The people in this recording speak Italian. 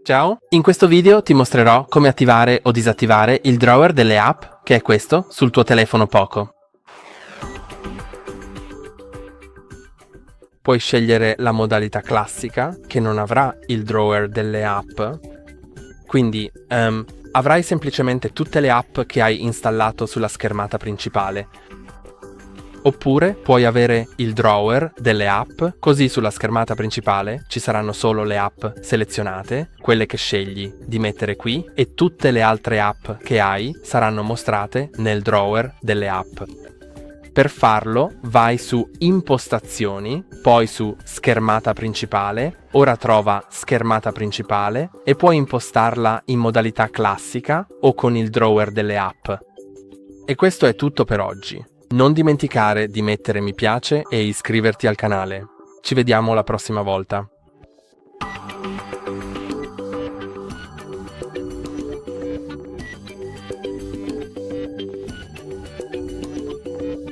Ciao! In questo video ti mostrerò come attivare o disattivare il drawer delle app, che è questo, sul tuo telefono POCO. Puoi scegliere la modalità classica, che non avrà il drawer delle app. Quindi avrai semplicemente tutte le app che hai installato sulla schermata principale. Oppure puoi avere il drawer delle app, così sulla schermata principale ci saranno solo le app selezionate, quelle che scegli di mettere qui, e tutte le altre app che hai saranno mostrate nel drawer delle app. Per farlo vai su Impostazioni, poi su Schermata principale, ora trova Schermata principale e puoi impostarla in modalità classica o con il drawer delle app. E questo è tutto per oggi. Non dimenticare di mettere mi piace e iscriverti al canale. Ci vediamo la prossima volta.